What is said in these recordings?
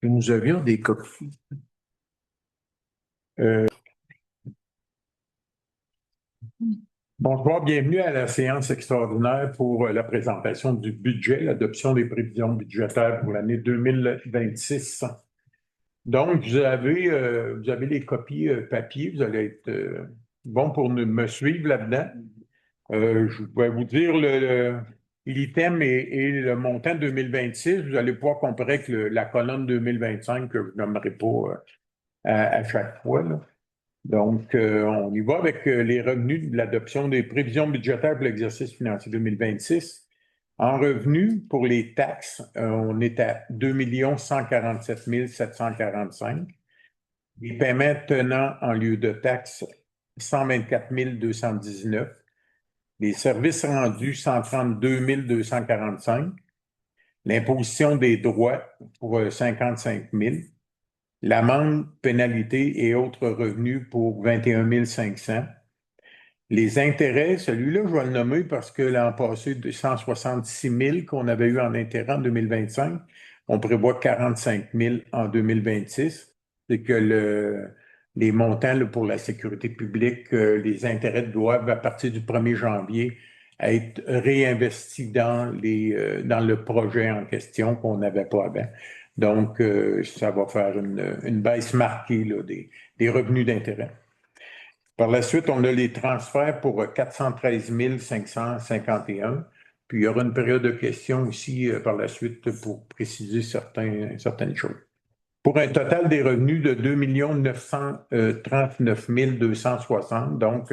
que nous avions des copies. Bonjour, bienvenue à la séance extraordinaire pour la présentation du budget, l'adoption des prévisions budgétaires pour l'année 2026. Donc, vous avez les copies papier, vous allez être bon pour me suivre là-dedans. Je vais vous dire l'item et le montant 2026. Vous allez pouvoir comparer avec la colonne 2025 que je nommerai pas à chaque fois, là. Donc, on y va avec les revenus de l'adoption des prévisions budgétaires pour l'exercice financier 2026. En revenus, pour les taxes, on est à 2 147 745. Les paiements tenant en lieu de taxes, 124 219. Les services rendus, 132 245. L'imposition des droits pour 55 000. L'amende, pénalité et autres revenus pour 21 500. Les intérêts, celui-là, je vais le nommer parce que l'an passé, de 166 000 qu'on avait eu en intérêt en 2025, on prévoit 45 000 en 2026. C'est que les montants là, pour la sécurité publique, les intérêts doivent, à partir du 1er janvier, être réinvestis dans le projet en question qu'on n'avait pas avant. Donc, ça va faire une baisse marquée là, des revenus d'intérêt. Par la suite, on a les transferts pour 413 551. Puis, il y aura une période de questions aussi par la suite pour préciser certaines choses. Pour un total des revenus de 2 939 260, donc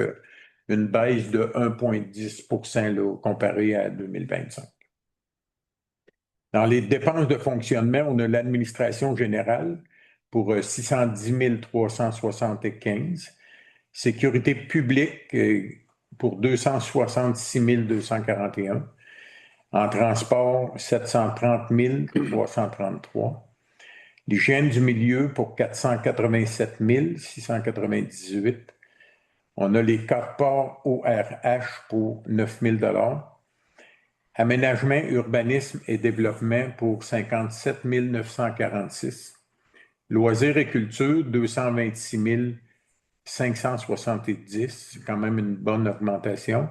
une baisse de 1,10 là, comparé à 2025. Dans les dépenses de fonctionnement, on a l'administration générale pour 610 375. Sécurité publique pour 266 241. En transport, 730 333. L'hygiène du milieu pour 487 698. On a les cartes-ports ORH pour 9 000 Aménagement, urbanisme et développement pour 57 946. Loisirs et culture, 226 570. C'est quand même une bonne augmentation.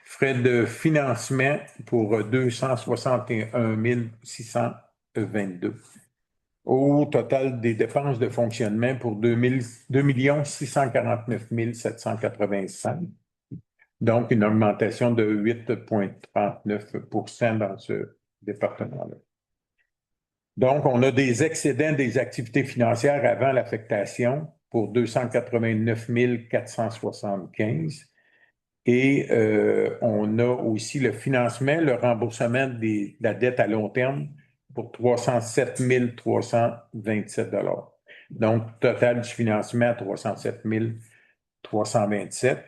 Frais de financement pour 261 622. Au total des dépenses de fonctionnement pour 2 649 785. Donc, une augmentation de 8,39 dans ce département-là. Donc, on a des excédents des activités financières avant l'affectation pour 289 475. Et on a aussi le financement, le remboursement de la dette à long terme pour 307 327 $. Donc, total du financement, 307 327.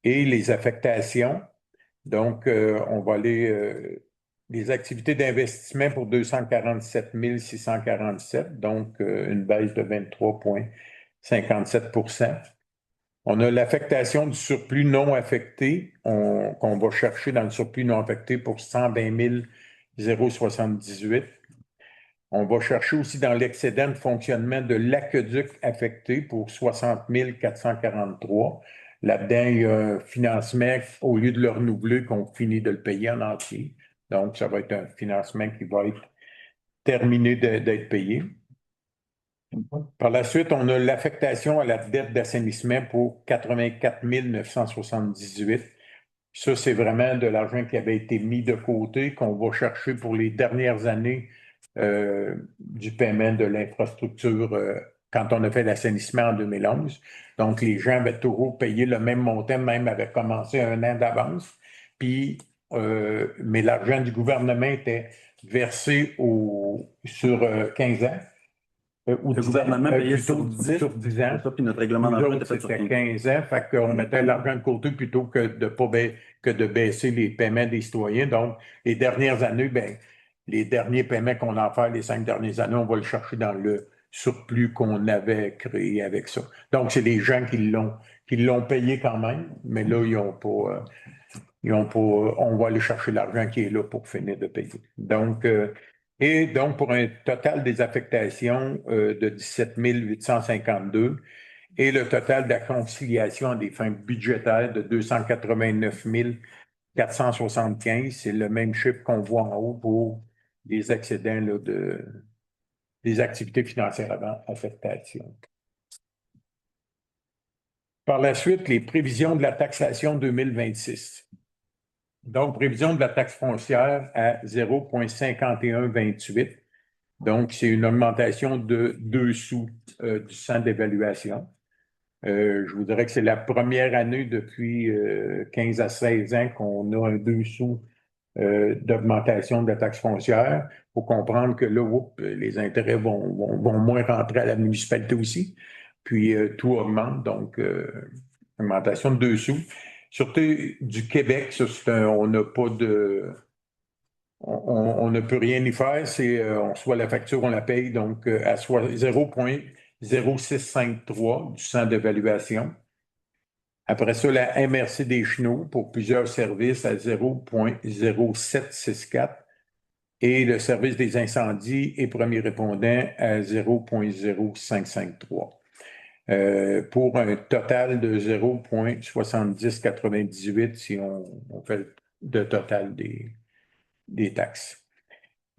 Et les affectations, donc, on va aller les activités d'investissement pour 247 647, donc une baisse de 23,57 %. On a l'affectation du surplus non affecté, qu'on va chercher dans le surplus non affecté pour 120 078. On va chercher aussi dans l'excédent de fonctionnement de l'aqueduc affecté pour 60 443. Là-dedans, il y a un financement, au lieu de le renouveler, qu'on finit de le payer en entier. Donc, ça va être un financement qui va être terminé d'être payé. Par la suite, on a l'affectation à la dette d'assainissement pour 84 978. Ça, c'est vraiment de l'argent qui avait été mis de côté, qu'on va chercher pour les dernières années du paiement de l'infrastructure quand on a fait l'assainissement en 2011. Donc, les gens avaient toujours payé le même montant, même avaient commencé 1 an d'avance. Puis, mais l'argent du gouvernement était versé sur 15 ans. Le gouvernement payait sur 10 ans. Ça, puis notre règlement d'emprunt était fait sur 15 ans. Fait qu'on mettait l'argent de côté plutôt que de baisser les paiements des citoyens. Donc, les dernières années, les derniers paiements qu'on a fait les 5 dernières années, on va le chercher dans le surplus qu'on avait créé avec ça. Donc, c'est les gens qui l'ont payé quand même, mais là, ils n'ont pas, on va aller chercher l'argent qui est là pour finir de payer. Donc, Et donc, pour un total des affectations de 17 852 et le total de la conciliation à des fins budgétaires de 289 475, c'est le même chiffre qu'on voit en haut pour les excédents là, des activités financières avant affectation. Par la suite, les prévisions de la taxation 2026. Donc, prévision de la taxe foncière à 0,5128. Donc, c'est une augmentation de 2 sous du centre d'évaluation. Je vous dirais que c'est la première année depuis 15 à 16 ans qu'on a un 2 sous d'augmentation de la taxe foncière. Il faut comprendre que là, les intérêts vont moins rentrer à la municipalité aussi. Puis tout augmente, donc augmentation de 2 sous. Sûreté du Québec, ça, on n'a pas de. On ne peut rien y faire, on reçoit la facture, on la paye, donc à 0,0653 du centre d'évaluation. Après ça, la MRC des Chenaux pour plusieurs services à 0,0764 et le service des incendies et premiers répondants à 0,0553. Pour un total de 0,7098 si on fait le total des taxes.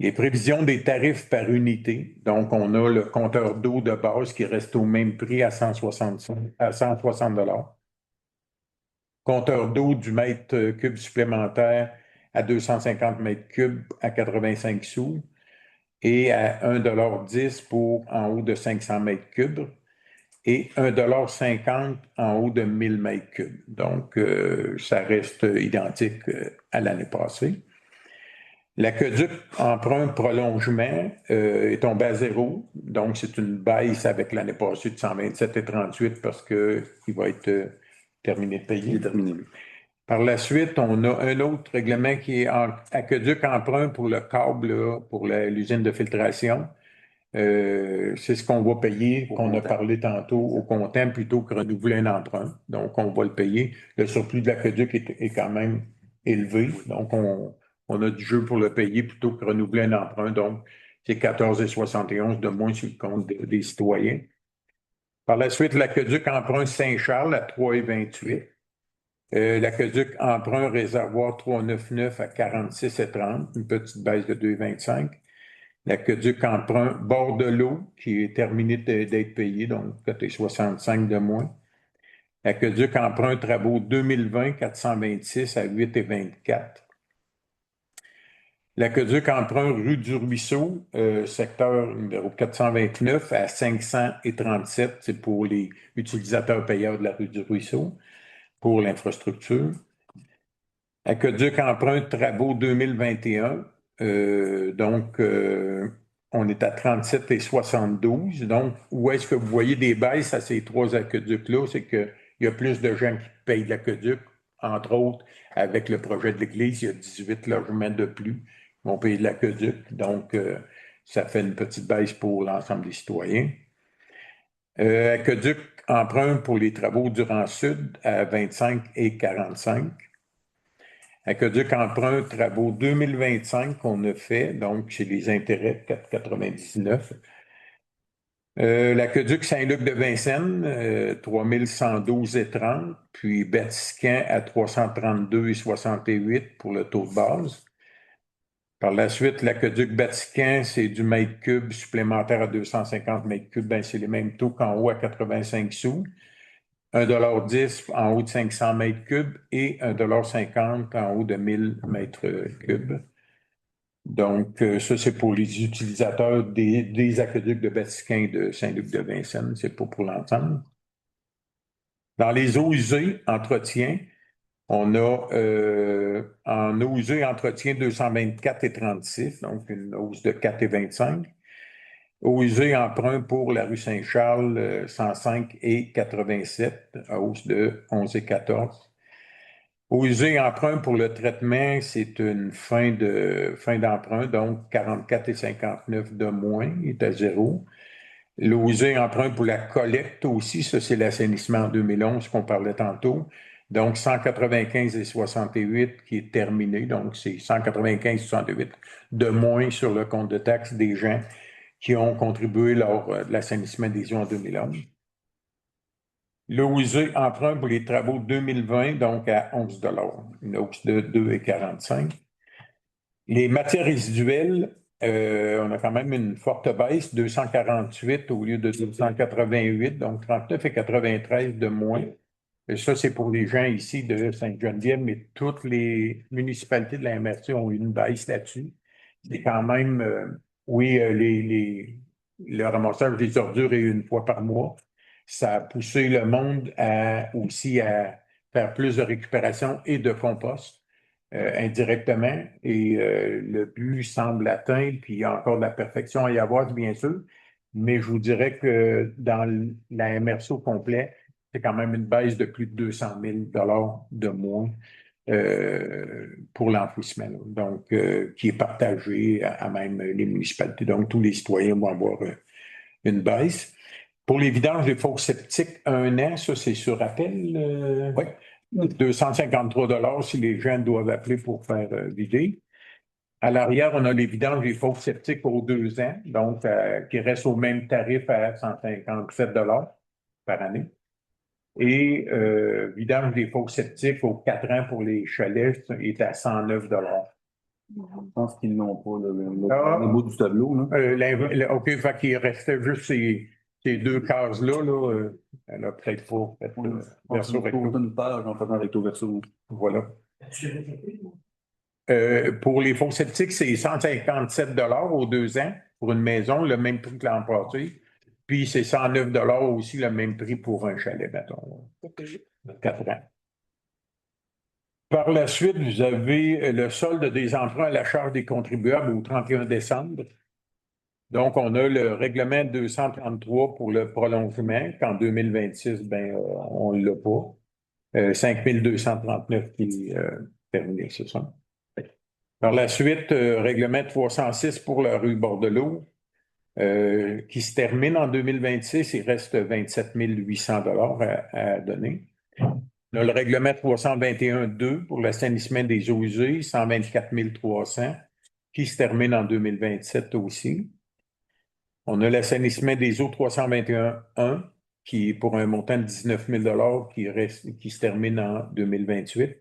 Les prévisions des tarifs par unité. Donc, on a le compteur d'eau de base qui reste au même prix à 160 $. Compteur d'eau du mètre cube supplémentaire à 250 mètres cubes à 85 sous et à 1,10 $ pour en haut de 500 mètres cubes et 1,50 $ en haut de 1000 mètres cubes. Donc, ça reste identique à l'année passée. L'aqueduc emprunt prolongement est tombé à 0. Donc, c'est une baisse avec l'année passée de 127,38 parce qu'il va être terminé de payer. Il est terminé. Par la suite, on a un autre règlement qui est aqueduc emprunt pour le câble, là, pour l'usine de filtration. C'est ce qu'on va payer, qu'on a parlé tantôt, au comptant plutôt que renouveler un emprunt. Donc, on va le payer. Le surplus de l'aqueduc est quand même élevé. Donc, on a du jeu pour le payer plutôt que renouveler un emprunt. Donc, c'est 14,71 de moins sur le compte des citoyens. Par la suite, l'aqueduc emprunt Saint-Charles à 3,28. L'aqueduc emprunt réservoir 399 à 46,30, une petite baisse de 2,25. L'aqueduc emprunt bord de l'eau qui est terminé d'être payé, donc côté 65 de moins. L'aqueduc emprunt travaux 2020, 426 à 8,24. L'aqueduc emprunt rue du Ruisseau, secteur numéro 429 à 537, c'est pour les utilisateurs payeurs de la rue du Ruisseau, pour l'infrastructure. Aqueduc emprunt travaux 2021, donc on est à 37,72. Donc, où est-ce que vous voyez des baisses à ces trois aqueducs-là? C'est qu'il y a plus de gens qui payent l'aqueduc, entre autres, avec le projet de l'Église, il y a 18 logements de plus qui vont payer de l'aqueduc. Donc, ça fait une petite baisse pour l'ensemble des citoyens. Aqueduc emprunt pour les travaux Durand-Sud à 25,45. Aqueduc emprunt travaux 2025 qu'on a fait, donc c'est les intérêts 4,99. L'aqueduc Saint-Luc de Vincennes, 3112,30, puis Batiscan à 332,68 pour le taux de base. Par la suite, l'aqueduc Batiscan, c'est du mètre cube supplémentaire à 250 mètres cubes, ben c'est les mêmes taux qu'en haut à 85 sous. 1,10 $ en haut de 500 mètres cubes et 1,50 $ en haut de 1000 mètres cubes. Donc, ça, c'est pour les utilisateurs des aqueducs de Batiscan et de Saint-Luc de Vincennes. C'est pas pour l'ensemble. Dans les eaux usées, entretien, on a en eaux usées, entretien 224,36, donc une hausse de 4,25. Eaux usées emprunt pour la rue Saint-Charles, 105,87, hausse de 11,14. Eaux usées emprunt pour le traitement, c'est une fin d'emprunt, donc 44,59 de moins, il est à zéro. L'eau usée emprunt pour la collecte aussi, ça c'est l'assainissement en 2011 qu'on parlait tantôt, Donc, 195,68 qui est terminé. Donc, c'est 195,68 de moins sur le compte de taxes des gens qui ont contribué lors de l'assainissement des eaux en 2011. L'OISE emprunt pour les travaux 2020, donc à 11 une hausse de 2,45. Les matières résiduelles, on a quand même une forte baisse, 248 au lieu de 288, donc 39,93 de moins. Et ça, c'est pour les gens ici de Sainte-Geneviève, mais toutes les municipalités de la MRC ont eu une baisse là-dessus. C'est quand même, oui, le ramassage des ordures est une fois par mois. Ça a poussé le monde aussi à faire plus de récupération et de compost indirectement. Et le but semble atteint, puis il y a encore de la perfection à y avoir, bien sûr. Mais je vous dirais que dans la MRC au complet, c'est quand même une baisse de plus de 200 000 de moins pour l'enfouissement. Donc, qui est partagé à même les municipalités. Donc, tous les citoyens vont avoir une baisse. Pour les vidanges des fosses septiques, 1 an, ça, c'est sur appel. Oui. 253 si les gens doivent appeler pour faire vider. À l'arrière, on a les vidanges des fosses septiques aux 2 ans, donc qui restent au même tarif à 157 par année. Et vidange des fosses septiques aux 4 ans pour les chalets est à 109 Je pense qu'ils n'ont pas le bout du tableau. Là. OK, fait qu'il restait juste ces deux cases-là. Là, elle n'a peut-être pas fait verso recto. Une page en faisant recto verso. Voilà. Pour les fosses septiques, c'est 157 aux 2 ans pour une maison, le même prix que l'an passé. Puis c'est 109 aussi, le même prix pour un chalet, mettons. 4 ans. Par la suite, vous avez le solde des emprunts à la charge des contribuables au 31 décembre. Donc, on a le règlement 233 pour le prolongement, qu'en 2026, on ne l'a pas. 5 239 qui est terminé, c'est ça. Par la suite, règlement 306 pour la rue Bordelot, qui se termine en 2026. Il reste 27 800 à donner. On a le règlement 321-2 pour l'assainissement des eaux usées, 124 300, qui se termine en 2027 aussi. On a l'assainissement des eaux 321-1, qui est pour un montant de 19 000 qui se termine en 2028.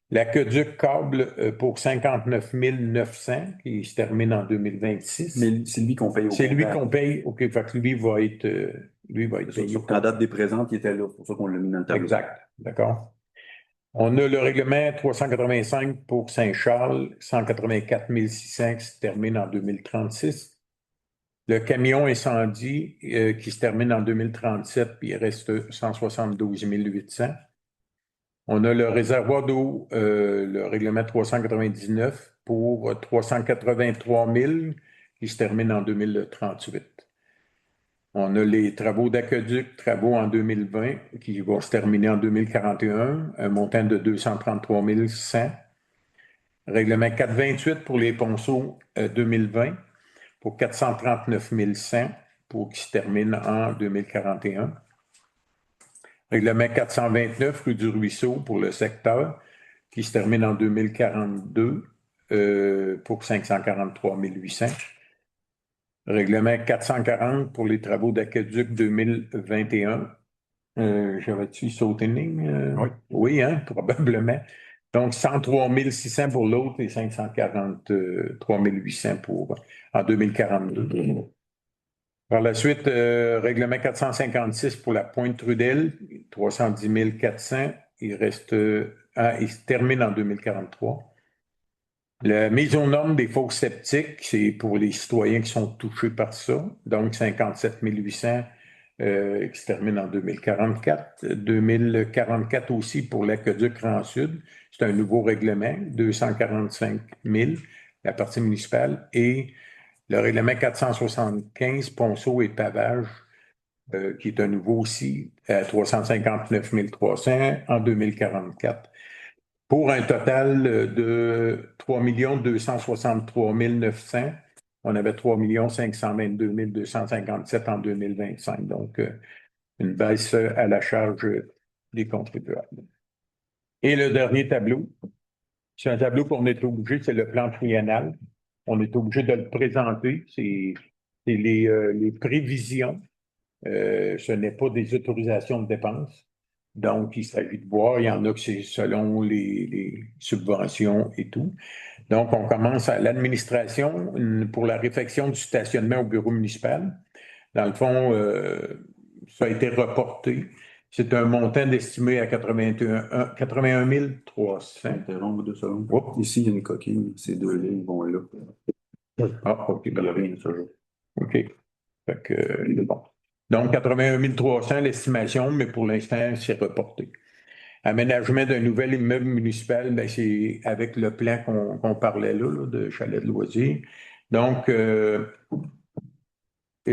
L'aqueduc câble pour 59 900 qui se termine en 2026. Mais c'est lui qu'on paye au C'est lui qu'on paye. OK, fait que lui va être payé. Sur la date des présentes, il était là, pour ça qu'on l'a mis dans le tableau. Exact, d'accord. On a le règlement 385 pour Saint-Charles, 184 600 qui se termine en 2036. Le camion incendie qui se termine en 2037, puis il reste 172 800. On a le réservoir d'eau, le règlement 399 pour 383 000 qui se termine en 2038. On a les travaux d'aqueduc, travaux en 2020 qui vont se terminer en 2041, un montant de 233 100. Règlement 428 pour les ponceaux 2020 pour 439 100 pour qui se termine en 2041. Règlement 429 rue du Ruisseau pour le secteur qui se termine en 2042 pour 543 800. Règlement 440 pour les travaux d'aqueduc 2021. J'avais-tu sauté une ligne? Oui. Oui, hein, probablement. Donc, 103 600 pour l'autre et 543 800 en 2042. Par la suite, règlement 456 pour la Pointe-Trudel, 310 400. Il se termine en 2043. La mise aux normes des fosses septiques, c'est pour les citoyens qui sont touchés par ça. Donc, 57 800 qui se termine en 2044. 2044 aussi pour l'aqueduc Grand Sud. C'est un nouveau règlement, 245 000, la partie municipale. Et le règlement 475, ponceau et pavage, qui est un nouveau aussi, à 359 300 en 2044, pour un total de 3 263 900. On avait 3 522 257 en 2025. Donc, une baisse à la charge des contribuables. Et le dernier tableau, c'est un tableau qu'on est obligé, c'est le plan triennal. On est obligé de le présenter. C'est les prévisions. Ce n'est pas des autorisations de dépenses. Donc, il s'agit de voir, il y en a que c'est selon les subventions et tout. Donc, on commence à l'administration pour la réfection du stationnement au bureau municipal. Dans le fond, ça a été reporté. C'est un montant estimé à 81 300. Interrompre 2 secondes. Oups. Ici, il y a une coquille. Ces deux lignes vont là. Ah, OK. Il n'y a rien ce jour. OK. Fait que, bon. Donc, 81 300 l'estimation, mais pour l'instant, c'est reporté. Aménagement d'un nouvel immeuble municipal, ben, c'est avec le plan qu'on parlait là, de chalet de loisirs. Donc,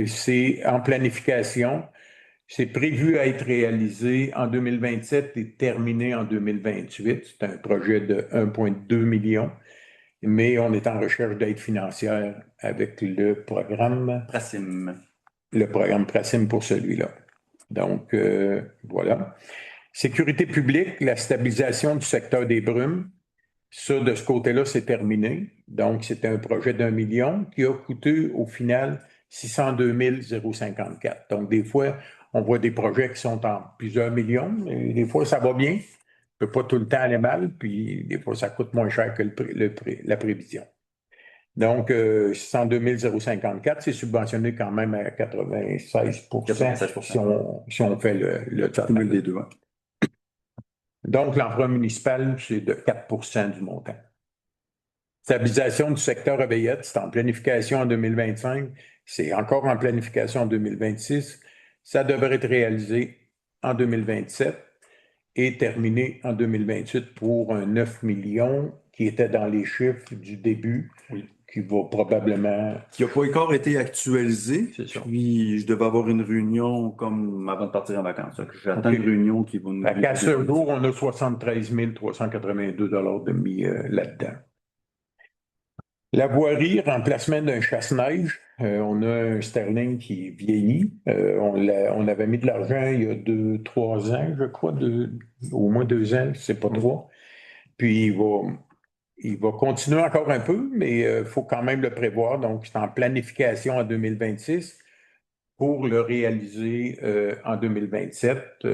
c'est en planification. C'est prévu à être réalisé en 2027 et terminé en 2028. C'est un projet de 1,2 million, mais on est en recherche d'aide financière avec le programme Pracim. Le programme Pracim pour celui-là. Donc, voilà. Sécurité publique, la stabilisation du secteur des brumes. Ça, de ce côté-là, c'est terminé. Donc, c'était un projet d'1 million qui a coûté au final 602 054. Donc, des fois, on voit des projets qui sont en plusieurs millions. Et des fois, ça va bien. Ça ne peut pas tout le temps aller mal. Puis, des fois, ça coûte moins cher que la prévision. Donc, 602 054, c'est subventionné quand même à 96 si on fait le total des deux. Hein. Donc, l'emprunt municipal, c'est de 4 du montant. Stabilisation du secteur oreillette, c'est en planification en 2025, c'est encore en planification en 2026. Ça devrait être réalisé en 2027 et terminé en 2028 pour un 9 millions qui était dans les chiffres du début, oui. Qui va probablement... Qui n'a pas encore été actualisé. C'est ça. Puis, je devais avoir une réunion comme avant de partir en vacances. J'attends une réunion qui va nous... À ce jour, on a 73 382 de mis là-dedans. La voirie, remplacement d'un chasse-neige. On a un Sterling qui vieillit. On avait mis de l'argent il y a 3 ans, je crois, au moins 2 ans, c'est pas 3. Puis il va continuer encore un peu, mais il faut quand même le prévoir. Donc, c'est en planification en 2026 pour le réaliser en 2027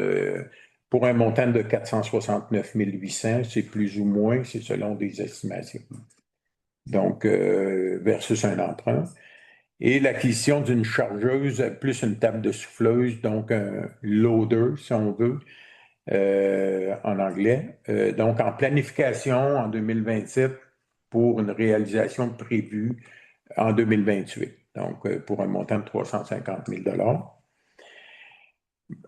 pour un montant de 469 800. C'est plus ou moins, c'est selon des estimations. Donc, versus un emprunt. Et l'acquisition d'une chargeuse plus une table de souffleuse, donc un loader, si on veut, en anglais. Donc, en planification en 2027 pour une réalisation prévue en 2028. Donc, pour un montant de 350 000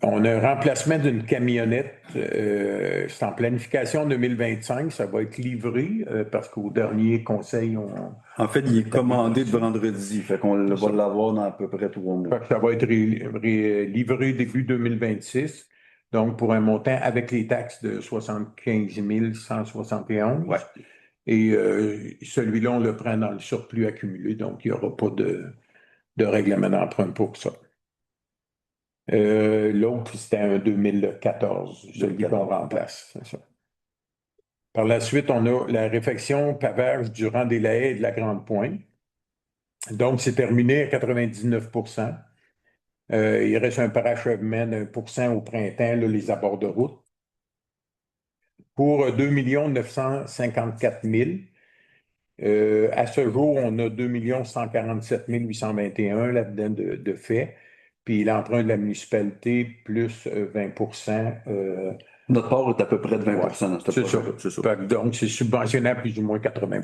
On a un remplacement d'une camionnette. C'est en planification en 2025. Ça va être livré parce qu'au dernier conseil, En fait, il est commandé de vendredi. Fait qu'on va l'avoir dans à peu près 3 mois. Ça va être livré début 2026. Donc, pour un montant avec les taxes de 75 171. Ouais. Et celui-là, on le prend dans le surplus accumulé. Donc, il n'y aura pas de règlement d'emprunt pour ça. L'autre, c'était un 2014, celui qu'on remplace. C'est ça. Par la suite, on a la réfection pavage du rang des Lahets et de la Grande Pointe. Donc, c'est terminé à 99 il reste un parachèvement d'1 % au printemps, là, les abords de route. Pour 2 954 000. À ce jour, on a 2 147 821 là-dedans de fait. Puis l'emprunt de la municipalité plus 20 Notre part est à peu près de 20 dans ce projet. C'est ça. Donc, c'est subventionné à plus ou moins 80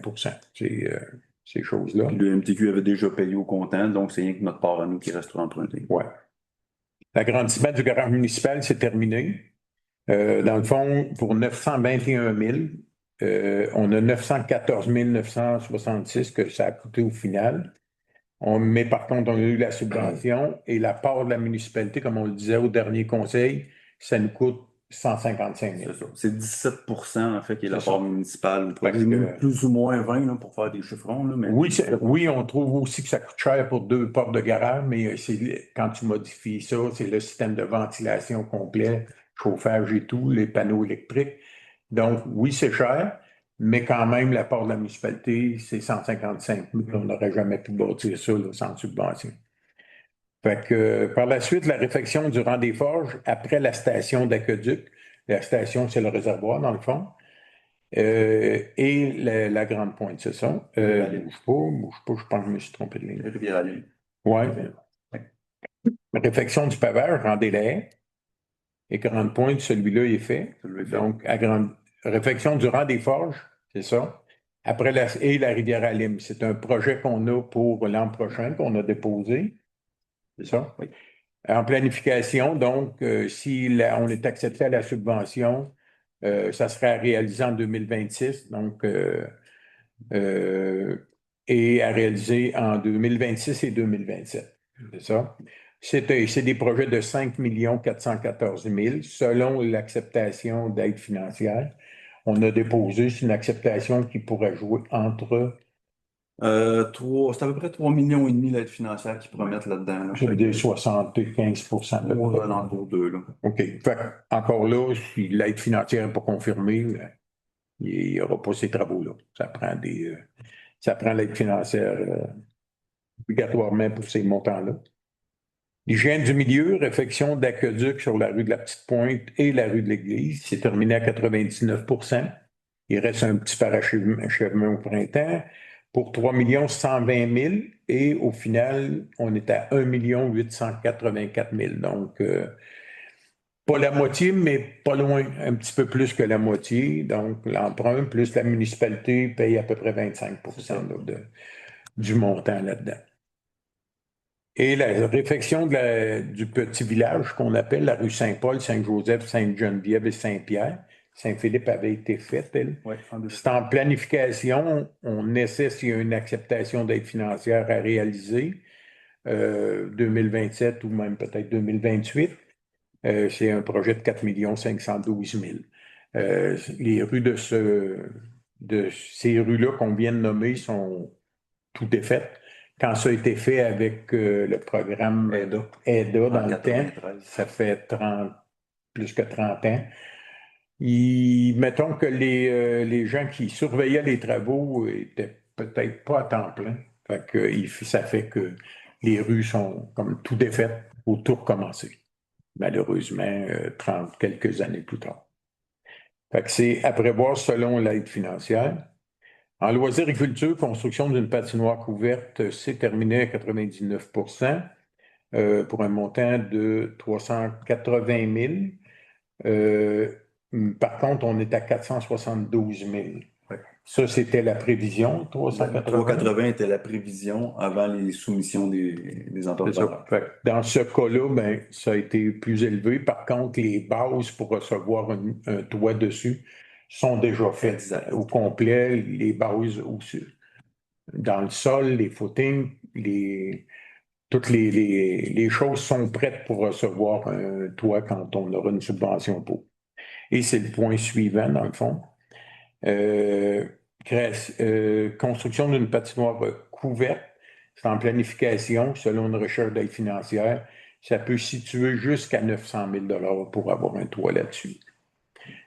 ces choses-là. Le MTQ avait déjà payé au comptant, donc c'est rien que notre part à nous qui restera emprunté. Oui. L'agrandissement du garage municipal, c'est terminé. Dans le fond, pour 921 000, on a 914 966 que ça a coûté au final. Mais par contre, on a eu la subvention et la part de la municipalité, comme on le disait au dernier conseil, ça nous coûte 155 000. C'est 17 en fait qui est la part municipale. Plus ou moins 20 là, pour faire des chiffrons. Là, mais... Oui, on trouve aussi que ça coûte cher pour 2 portes de garage, mais quand tu modifies ça, c'est le système de ventilation complet. chauffage et tout, les panneaux électriques. Donc, oui, c'est cher, mais quand même, la part de la municipalité, c'est 155 000. On n'aurait jamais pu bâtir ça là, sans subvention. Fait que, par la suite, la réfection du rang des forges après la station d'aqueduc. La station, c'est le réservoir, dans le fond. Et la Grande Pointe, c'est ça. Bouge pas, je pense que je me suis trompé de ligne. Rivière-à-Lune. Oui. Réfection du pavage, rang des haies. Et Grande Pointe, celui-là, il est fait. Donc, réfection du rang des forges, c'est ça. Après la Rivière-à-Lime. C'est un projet qu'on a pour l'an prochain, qu'on a déposé. C'est ça? Oui. En planification, donc, si on est accepté à la subvention, ça serait à réaliser en 2026, donc, et à réaliser en 2026 et 2027. C'est ça? C'est des projets de 5 414 000 selon l'acceptation d'aide financière. On a déposé, c'est une acceptation qui pourrait jouer entre... c'est à peu près 3,5 millions l'aide financière qu'ils pourraient mettre là-dedans. Là. Ça veut dire 75 l'entour d'eux. Là. OK. Fait, encore là, si l'aide financière n'est pas confirmée, il n'y aura pas ces travaux-là. Ça prend l'aide financière obligatoirement pour ces montants-là. L'hygiène du milieu, réfection d'aqueduc sur la rue de la Petite-Pointe et la rue de l'Église, c'est terminé à 99 %. Il reste un petit parachèvement au printemps pour 3 120 000 et au final, on est à 1 884 000. Donc, pas la moitié, mais pas loin, un petit peu plus que la moitié. Donc, l'emprunt plus la municipalité paye à peu près 25 % du montant là-dedans. Et la réfection du petit village qu'on appelle la rue Saint-Paul, Saint-Joseph, Sainte-Geneviève et Saint-Pierre. Saint-Philippe avait été faite, elle. Oui, c'est en planification. On essaie s'il y a une acceptation d'aide financière à réaliser, 2027 ou même peut-être 2028. C'est un projet de 4 512 000. Les rues de ces rues-là qu'on vient de nommer sont toutes défaites. Quand ça a été fait avec le programme EDA dans le temps, ça fait plus que 30 ans. Mettons que les gens qui surveillaient les travaux étaient peut-être pas à temps plein. Ça fait que les rues sont comme tout défaites, faut tout recommencer. Malheureusement, 30 quelques années plus tard. Fait que c'est à prévoir selon l'aide financière. En loisirs et culture, construction d'une patinoire couverte, c'est terminé à 99 % pour un montant de 380 000. Par contre, on est à 472 000. Ouais. Ça, c'était la prévision, 380. 380 était la prévision avant les soumissions des entrepreneurs. Dans ce cas-là, ben, ça a été plus élevé. Par contre, les bases pour recevoir un toit dessus sont déjà faites au complet. Les bases aussi. Dans le sol, les footings, toutes les choses sont prêtes pour recevoir un toit quand on aura une subvention pour. Et c'est le point suivant, dans le fond. Construction d'une patinoire couverte, c'est en planification selon une recherche d'aide financière. Ça peut situer jusqu'à 900 000 $ pour avoir un toit là-dessus.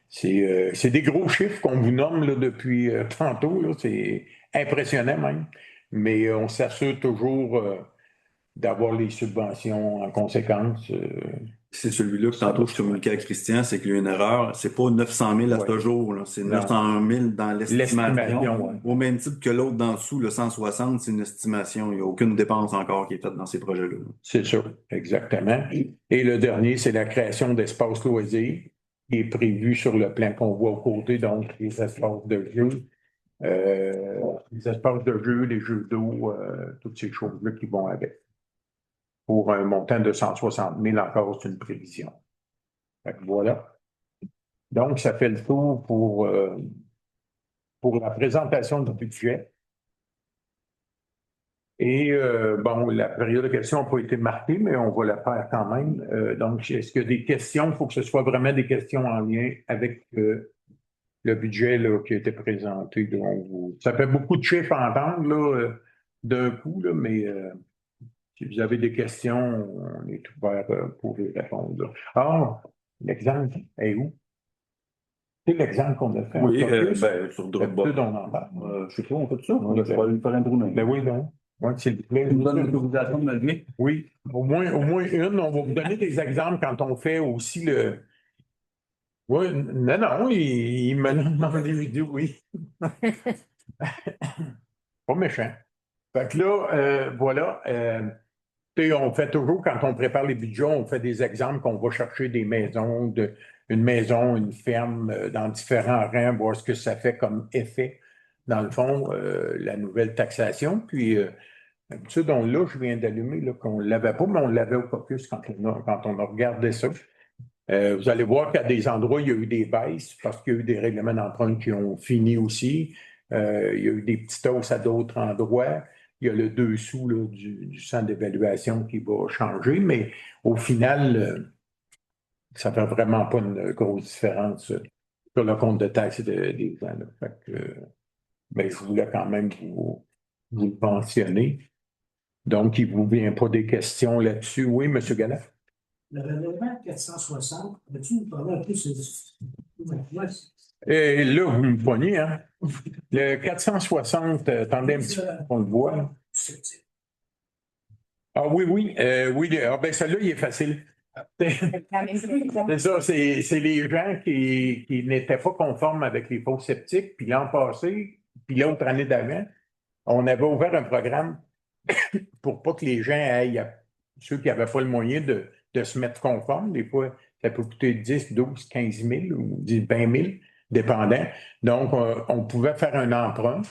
C'est des gros chiffres qu'on vous nomme là, depuis tantôt. Là. C'est impressionnant même. Mais on s'assure toujours d'avoir les subventions en conséquence. C'est celui-là que tantôt je communiquais à Christian, c'est qu'il y a une erreur. C'est pas 900 000 à ce jour, là. C'est 900 000 dans l'estimation. Au même titre que l'autre d'en dessous, le 160, c'est une estimation. Il n'y a aucune dépense encore qui est faite dans ces projets-là. C'est sûr, exactement. Et le dernier, c'est la création d'espaces loisirs qui est prévu sur le plan qu'on voit aux côtés, donc les espaces de jeu. Les espaces de jeu, les jeux d'eau, toutes ces choses-là qui vont avec. Pour un montant de 160 000, encore, c'est une prévision. Fait que voilà. Donc, ça fait le tour pour la présentation du budget. Et bon, la période de questions n'a pas été marquée, mais on va la faire quand même. Donc, est-ce qu'il y a des questions? Il faut que ce soit vraiment des questions en lien avec le budget là, qui a été présenté. Donc, ça fait beaucoup de chiffres à entendre là, d'un coup, là, mais si vous avez des questions, on est ouvert pour y répondre. Ah, L'exemple est où? C'est l'exemple qu'on a fait en Oui, caucus. sur D'habitude, Dropbox. on en parle. Je sais pas, on fait ça. Oui, Je vais aller lui faire un trou. Ben oui, non. Oui, s'il vous plaît. Tu me donnes l'autorisation de me lever? Oui, au moins une. On va vous donner des exemples quand on fait aussi le. Oui, non, il me l'a demandé, il dit oui. Pas méchant. Fait que là, voilà. Tu sais, on fait toujours, quand on prépare les budgets, on fait des exemples qu'on va chercher des maisons, une maison, une ferme, dans différents rangs, voir ce que ça fait comme effet, dans le fond, la nouvelle taxation. Puis, d'habitude, là, je viens d'allumer, là, qu'on ne l'avait pas, mais on l'avait au caucus quand on a regardé ça. Vous allez voir qu'à des endroits, il y a eu des baisses parce qu'il y a eu des règlements d'emprunt qui ont fini aussi. Il y a eu des petites hausses à d'autres endroits. Il y a le dessous là, du centre d'évaluation qui va changer, mais au final, ça ne fait vraiment pas une grosse différence sur le compte de taxes des gens. Là. Fait que, ben, je voulais quand même vous le mentionner. Donc, il ne vous vient pas des questions là-dessus. Oui, M. Galland? Le règlement 460, peux-tu nous parler un peu Et là, vous me poignez, hein? Le 460, attendez un petit peu qu'on le voit. Là. Ah oui, oui, oui. Ah, ben celui-là, il est facile. C'est ça, c'est les gens qui n'étaient pas conformes avec les faux sceptiques, puis l'an passé, puis l'autre année d'avant, on avait ouvert un programme pour pas que les gens aillent, ceux qui n'avaient pas le moyen de se mettre conformes. Des fois, ça peut coûter 10, 12, 15 000 ou 10, 20 000, dépendant. Donc, on pouvait faire un emprunt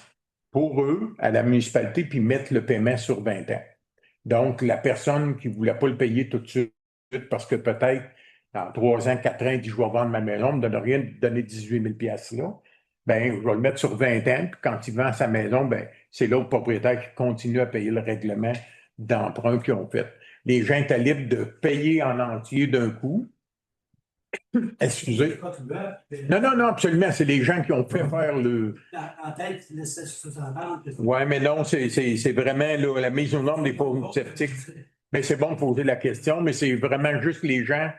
pour eux à la municipalité puis mettre le paiement sur 20 ans. Donc, la personne qui ne voulait pas le payer tout de suite parce que peut-être dans 3 ans, 4 ans, il dit je vais vendre ma maison, ne me donne rien de donner 18 000 là. Ben, je vais le mettre sur 20 ans, puis quand il vend sa maison, ben, c'est l'autre propriétaire qui continue à payer le règlement d'emprunt qu'ils ont fait. Les gens étaient libres de payer en entier d'un coup. Excusez. Non, absolument. C'est les gens qui ont fait faire le. En tête, tu laissais sous-entendre. Oui, mais non, c'est vraiment là, la mise aux normes des pauvres sceptiques. Mais c'est bon de poser la question, mais c'est vraiment juste les gens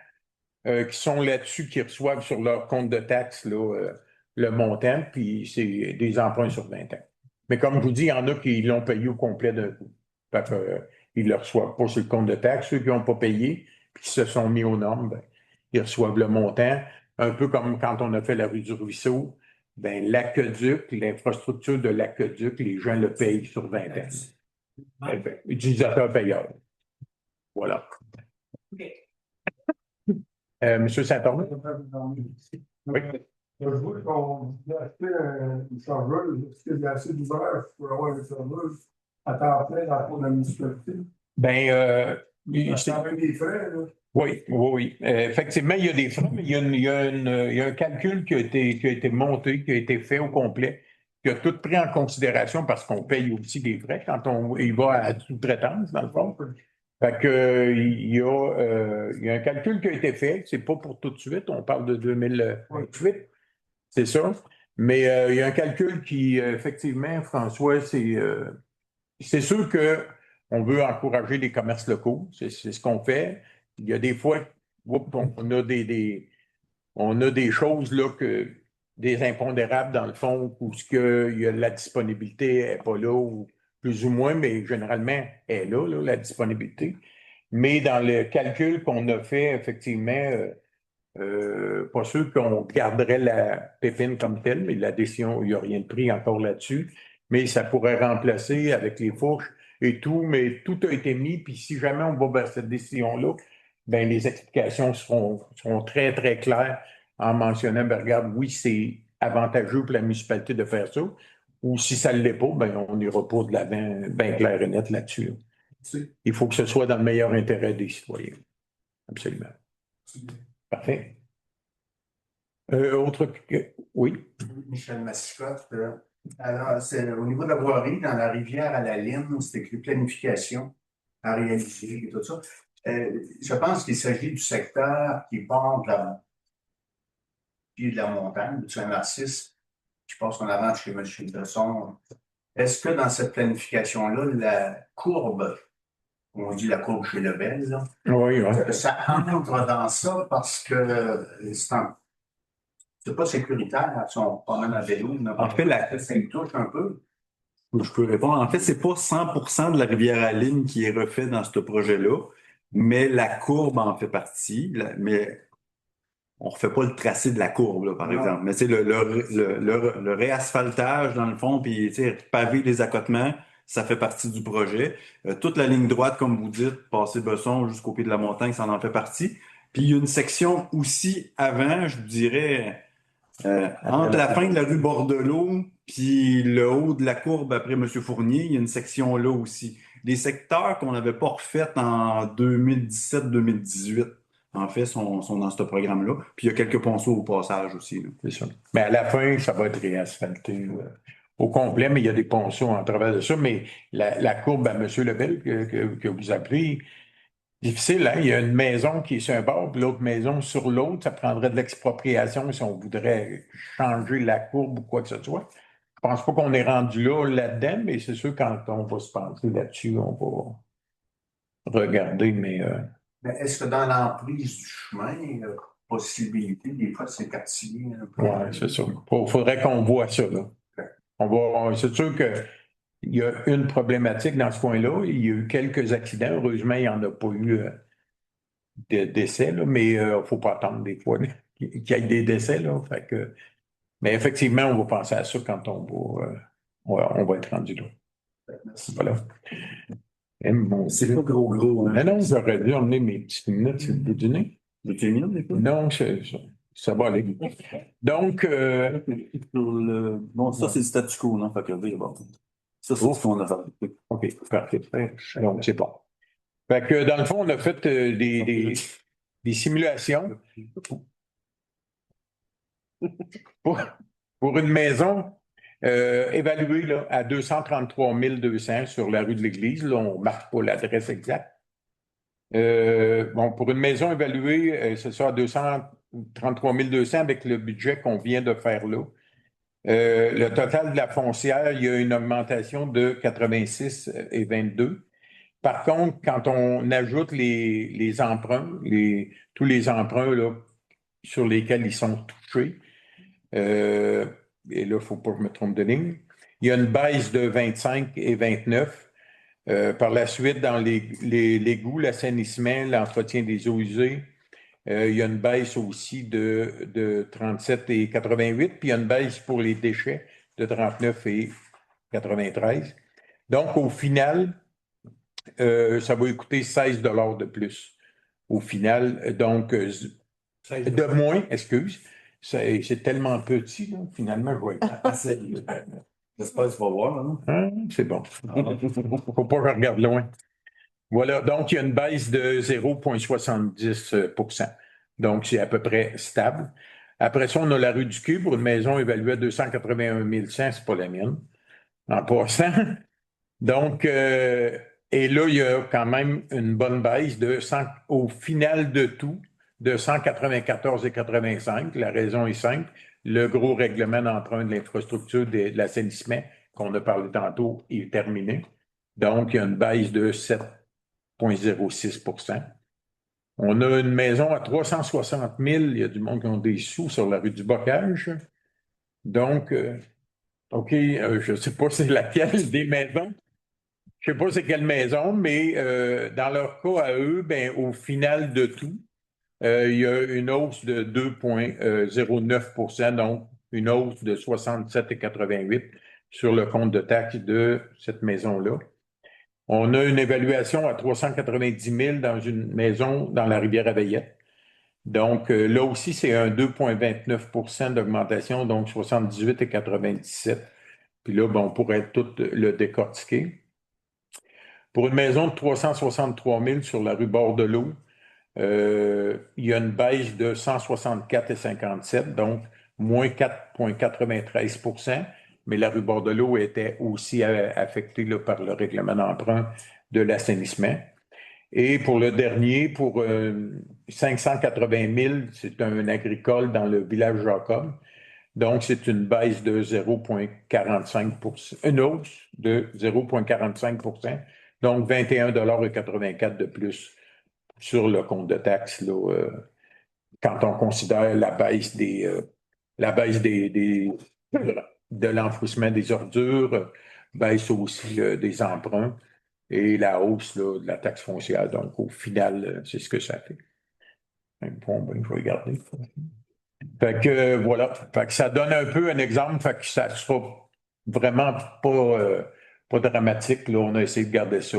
qui sont là-dessus qui reçoivent sur leur compte de taxes là, le montant, puis c'est des emprunts sur 20 ans. Mais comme je vous dis, il y en a qui l'ont payé au complet d'un coup. Fait que, ils ne le reçoivent pas sur le compte de taxes. Ceux qui n'ont pas payé, puis qui se sont mis aux normes, ben, ils reçoivent le montant. Un peu comme quand on a fait la rue du Ruisseau, ben, l'aqueduc, l'infrastructure de l'aqueduc, les gens le payent sur 20 ans. Utilisateur payeur. Voilà. Monsieur Saint-Orme? Oui. Je veux qu'on achète une serveuse, parce qu'il y a assez d'ouvert pour avoir une serveuse à temps plein dans la municipalité. Ben, Ça fait des frais, là. oui. Effectivement, il y a des frais, mais il y a un calcul qui a été monté, qui a été fait au complet, qui a tout pris en considération parce qu'on paye aussi des frais quand il va à la sous-traitance, dans le fond. Fait que, il y a un calcul qui a été fait, c'est pas pour tout de suite, on parle de 2028, c'est ça. Mais il y a un calcul qui, effectivement, François, c'est sûr qu'on veut encourager les commerces locaux, c'est ce qu'on fait. Il y a des fois, on a des choses là des impondérables dans le fond, où il y a la disponibilité n'est pas là, ou plus ou moins, mais généralement, elle est là, la disponibilité. Mais dans le calcul qu'on a fait, effectivement, pas sûr qu'on garderait la pépine comme telle, mais la décision, il n'y a rien de pris encore là-dessus. Mais ça pourrait remplacer avec les fourches et tout, mais tout a été mis. Puis si jamais on va vers cette décision-là, ben les explications seront très, très claires en mentionnant, ben regarde, oui, c'est avantageux pour la municipalité de faire ça. Ou si ça ne l'est pas, ben on n'ira pas de l'avant bien clair et net là-dessus. Là. Il faut que ce soit dans le meilleur intérêt des citoyens. Absolument. Parfait. Oui. Michel Massicotte. Alors, c'est au niveau de la voirie, dans la rivière à la Ligne, c'est écrit planification à réaliser et tout ça. Je pense qu'il s'agit du secteur qui part de la montagne, du Saint-Narcisse, qui passe en avant de chez M. Besson. Est-ce que dans cette planification-là, la courbe on dit la courbe chez Lebel, là. Oui, oui. Ça entre dans ça parce que c'est pas sécuritaire, ils sont pas mal à vélo. En fait, ça me touche un peu. je peux répondre. En fait, c'est pas 100% de la Rivière-à-Lune qui est refait dans ce projet-là, mais la courbe en fait partie. Mais on refait pas le tracé de la courbe, là, par Non. exemple. Mais c'est le réasphaltage, dans le fond, puis tu sais, paver les accotements, ça fait partie du projet. Toute la ligne droite, comme vous dites, passer Besson jusqu'au pied de la montagne, ça en fait partie. Puis il y a une section aussi avant, je dirais, entre la fin de la rue Bordelot puis le haut de la courbe après M. Fournier, il y a une section là aussi. Des secteurs qu'on n'avait pas refaits en 2017-2018, en fait, sont dans ce programme-là. Puis il y a quelques ponceaux au passage aussi, là. C'est ça. Mais à la fin, ça va être réasphalté au complet, mais il y a des ponceaux en travers de ça. Mais la courbe à M. Lebel que vous appelez, difficile, hein? Il y a une maison qui est sur un bord, puis l'autre maison sur l'autre. Ça prendrait de l'expropriation si on voudrait changer la courbe ou quoi que ce soit. Je pense pas qu'on est rendu là-dedans, mais c'est sûr, quand on va se pencher là-dessus, on va regarder, mais Mais est-ce que dans l'emprise du chemin, il y a possibilité des fois de s'écartiller un peu? ouais, c'est ça. Faudrait qu'on voit ça, là. C'est sûr qu'il y a une problématique dans ce coin-là. Il y a eu quelques accidents. Heureusement, il n'y en a pas eu de décès, là, mais il ne faut pas attendre des fois qu'il y ait des décès, là. Fait que, mais effectivement, on va penser à ça quand on va être rendu là. Merci. Voilà. C'est pas gros, hein. Mais non, j'aurais dû emmener mes petites lunettes sur le bout du nez. Le terminal, des fois? Non, ça va aller. Donc, Bon, ça, c'est le statu quo, non? Fait que, bon. Ça, c'est ce qu'on a fait. OK, parfait. Donc, c'est bon. Fait que, dans le fond, on a fait des simulations pour une maison évaluée là, à 233 200 sur la rue de l'Église. Là, on ne marque pas l'adresse exacte. Bon, pour une maison évaluée, c'est ça, à 233 200 avec le budget qu'on vient de faire là. Le total de la foncière, il y a une augmentation de 86 et 22. Par contre, quand on ajoute les emprunts, tous les emprunts là, sur lesquels ils sont touchés, et là, il ne faut pas que je me trompe de ligne, il y a une baisse de 25 et 29. Par la suite, dans l'égouts, l'assainissement, l'entretien des eaux usées, il y a une baisse aussi de 37 et 88, puis il y a une baisse pour les déchets de 39 et 93. Donc, au final, ça va coûter 16 $ de plus. Au final, donc, de moins, excuse. C'est tellement petit, là, finalement, je vais être. J'espère que tu vas voir, non? C'est bon. Faut pas que je regarde loin. Voilà, donc il y a une baisse de 0,70 %. Donc, c'est à peu près stable. Après ça, on a la rue du Cube pour une maison évaluée à 281 100, c'est pas la mienne, en passant. Donc, et là, il y a quand même une bonne baisse au final de tout, de 194,85. La raison est simple. Le gros règlement d'emprunt de l'infrastructure de l'assainissement qu'on a parlé tantôt est terminé. Donc, il y a une baisse de 7,06 %. On a une maison à 360 000. Il y a du monde qui ont des sous sur la rue du Bocage. Donc, OK, je ne sais pas c'est laquelle des maisons. Je ne sais pas c'est quelle maison, mais dans leur cas à eux, ben, au final de tout, il y a une hausse de 2,09 %, donc une hausse de 67,88 sur le compte de taxes de cette maison-là. On a une évaluation à 390 000 dans une maison dans la Rivière-à-Veillette. Donc, là aussi, c'est un 2,29 % d'augmentation, donc 78,97. Puis là, bon, on pourrait tout le décortiquer. Pour une maison de 363 000 sur la rue Bordelot, il y a une baisse de 164,57, donc moins 4,93 %. Mais la rue Bordelot était aussi affectée là, par le règlement d'emprunt de l'assainissement. Et pour le dernier, pour 580 000, c'est un agricole dans le village Jacob. Donc, c'est une baisse de 0,45 %, une hausse de 0,45 % Donc, 21,84 $ de plus sur le compte de taxes, là, quand on considère la baisse de l'enfouissement des ordures, baisse aussi des emprunts et la hausse là, de la taxe foncière. Donc, au final, c'est ce que ça fait. Bon, ben, je vais regarder. Fait que voilà. Fait que ça donne un peu un exemple. Fait que ça ne sera vraiment pas dramatique. Là. On a essayé de garder ça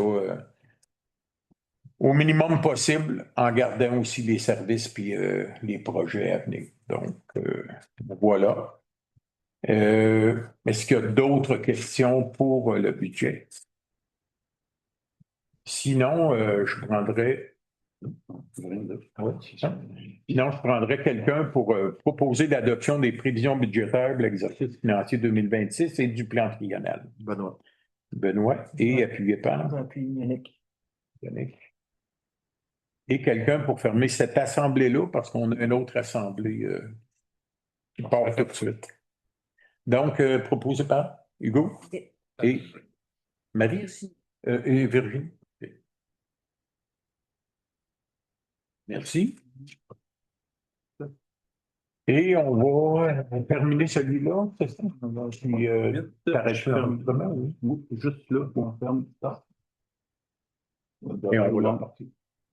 au minimum possible en gardant aussi les services puis les projets à venir. Donc, voilà. Est-ce qu'il y a d'autres questions pour le budget? Sinon, je prendrais. Ouais, c'est ça. Sinon, je prendrais quelqu'un pour proposer l'adoption des prévisions budgétaires de l'exercice financier 2026 et du plan triennal. Benoît. Benoît, et appuyé par Yannick. Yannick. Et quelqu'un pour fermer cette assemblée-là, parce qu'on a une autre assemblée qui part tout de suite. Donc, proposé par Hugo et Marie et Virginie. Merci. Et on va terminer celui-là, c'est ça? Puis, t'arrêtes l'enregistrement, oui. Juste là, on ferme ça. Et on va l'emporter.